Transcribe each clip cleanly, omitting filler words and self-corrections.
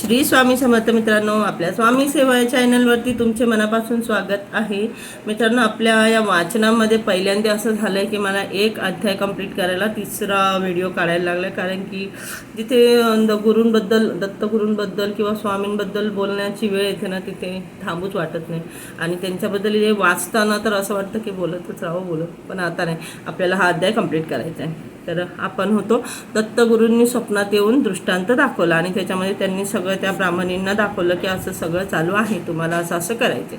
श्री स्वामी समर्थ मित्रांनो, आपल्या स्वामी सेवा या चॅनलवरती तुमचे मनापासून स्वागत आहे. मित्रांनो, आपल्या या वाचनामध्ये पहिल्यांदा असं झालं आहे की मला एक अध्याय कंप्लीट करायला तिसरा व्हिडिओ काढायला लागला, कारण की जिथे दत्तगुरूंबद्दल किंवा स्वामींबद्दल बोलण्याची वेळ येते ना, तिथे थांबूच वाटत नाही. आणि त्यांच्याबद्दल हे वाचताना तर असं वाटतं की बोलतच राहावं, पण आता नाही, आपल्याला हा अध्याय कंप्लीट करायचा आहे. तर आपण होतो दत्तगुरूंनी स्वप्नात येऊन दृष्टांत दाखवला आणि त्याच्यामध्ये त्यांनी सगळं त्या ब्राह्मणींना दाखवलं की असं सगळं चालू आहे, तुम्हाला असं असं करायचं.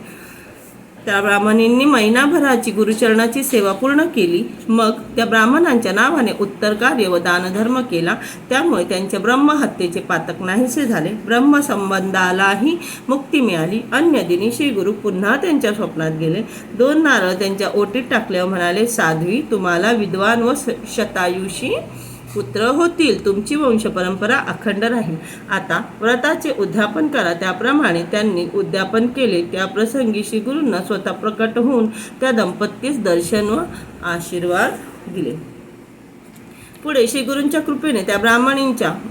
त्या ब्राह्मणींनी महिनाभराची गुरुचरणाची सेवा पूर्ण केली. मग त्या ब्राह्मणांच्या नावाने उत्तर कार्य व दानधर्म केला. त्यामुळे त्यांचे ब्रह्महत्येचे पातक नाहीसे झाले. ब्रह्मसंबंधालाही मुक्ती मिळाली. अन्य दिनी श्री गुरु पुन्हा त्यांच्या स्वप्नात गेले. 2 नारळ त्यांच्या ओटीत टाकल्यावर म्हणाले, साध्वी, तुम्हाला विद्वान व शतायुषी पुत्र होतील. तुमची वंश परंपरा अखंड राहील. आता व्रताचे उद्यापन करा. त्याप्रमाणे त्यांनी उद्यापन केले. त्या प्रसंगी श्री गुरूंना स्वतः प्रकट होऊन त्या दंपतीस दर्शन व आशीर्वाद दिले. पुढे श्री गुरूंच्या कृपेने त्या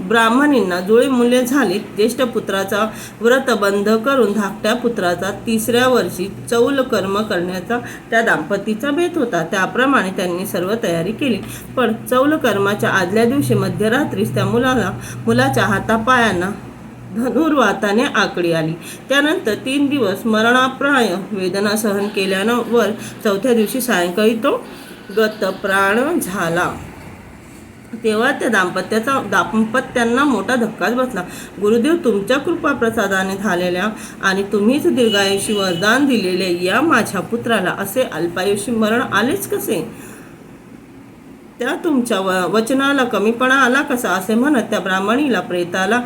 ब्राह्मणींना जुळे मुले झाली. ज्येष्ठ पुत्राचा व्रत बंध करून धाकट्या पुत्राचा 3ऱ्या वर्षी चौल कर्म करण्याचा त्या दाम्पतीचा बेत होता. त्याप्रमाणे त्यांनी सर्व तयारी केली. पण चौल कर्माच्या आदल्या दिवशी मध्यरात्रीस त्या मुलाच्या हातापायांना धनुर्वाताने आकडी आली. त्यानंतर 3 दिवस मरणाप्राय वेदना सहन केल्यावर 4थ्या दिवशी सायंकाळी तो गतप्राण झाला. तेव्हा त्या दाम्पत्यांना मोठा धक्काच बसला. गुरुदेव, तुमच्या कृपा प्रसादाने झालेल्या आणि तुम्हीच दीर्घायुषी वरदान दिलेले या माझ्या पुत्राला असे अल्पायुषी मरण आलेच कसे? त्या तुमच्या वचनाला कमीपणा आला कसा? असे म्हणत त्या ब्राह्मणीला प्रेताला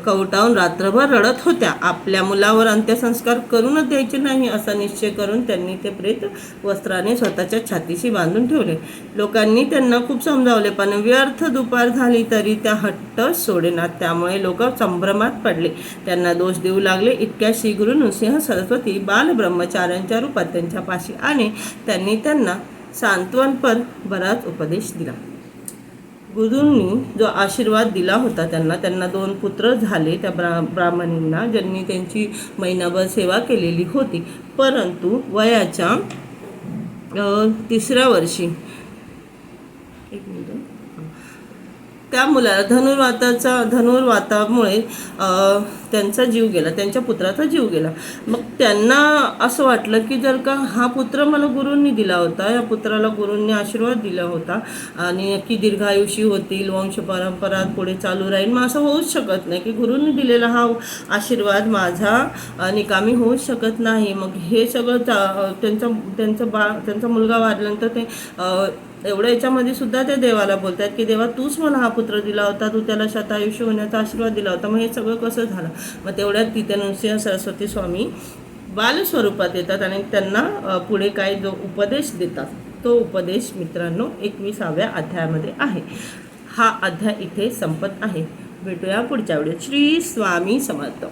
कवटावून रात्रभर रडत होत्या. आपल्या मुलावर अंत्यसंस्कार करूनच द्यायचे नाही असा निश्चय करून त्यांनी ते प्रेत वस्त्राने स्वतःच्या छातीशी बांधून ठेवले. लोकांनी त्यांना खूप समजावले, पण व्यर्थ. दुपार झाली तरी त्या हट्ट सोडेनात. त्यामुळे लोक संभ्रमात पडले, त्यांना दोष देऊ लागले. इतक्या श्री गुरु नृसिंह सरस्वती बालब्रह्मचार्यांच्या रूपात त्यांच्या पाशी आले. त्यांनी त्यांना सांत्वनपर बराच उपदेश दिला. गुरूंनी जो आशीर्वाद दिला होता त्यांना 2 पुत्र झाले. त्या ब्राह्मणींना ज्यांनी त्यांची महिनाभर सेवा केलेली होती. परंतु वयाच्या 3ऱ्या वर्षी त्या मुलाला धनुर्वातामुळे त्यांचा जीव गेला, त्यांच्या पुत्राचा जीव गेला. मग त्यांना असं वाटलं की जर का हा पुत्र मला गुरूंनी दिला होता, या पुत्राला गुरूंनी आशीर्वाद दिला होता आणि की दीर्घायुषी होतील, वंश परंपरा पुढे चालू राहील, मग असं होऊच शकत नाही की गुरूंनी दिलेला हा आशीर्वाद माझा निकामी होऊच शकत नाही. मग हे सगळं त्यांचा मुलगा वाढल्यानंतर ते एवढ्या याच्यामध्ये सुद्धा ते देवाला बोलतात की देवा, तूच मला हा पुत्र दिला होता, तू त्याला शतायुष्य होण्याचा आशीर्वाद दिला होता, मग हे सगळं कसं झालं? मग तेवढ्यात तिथे नृसिंह सरस्वती स्वामी बालस्वरूपात येतात आणि त्यांना पुढे काही जो उपदेश देतात, तो उपदेश मित्रांनो 21व्या अध्यायामध्ये आहे. हा अध्याय इथे संपत आहे. भेटूया पुढच्या व्हिडिओत. श्री स्वामी समर्थ.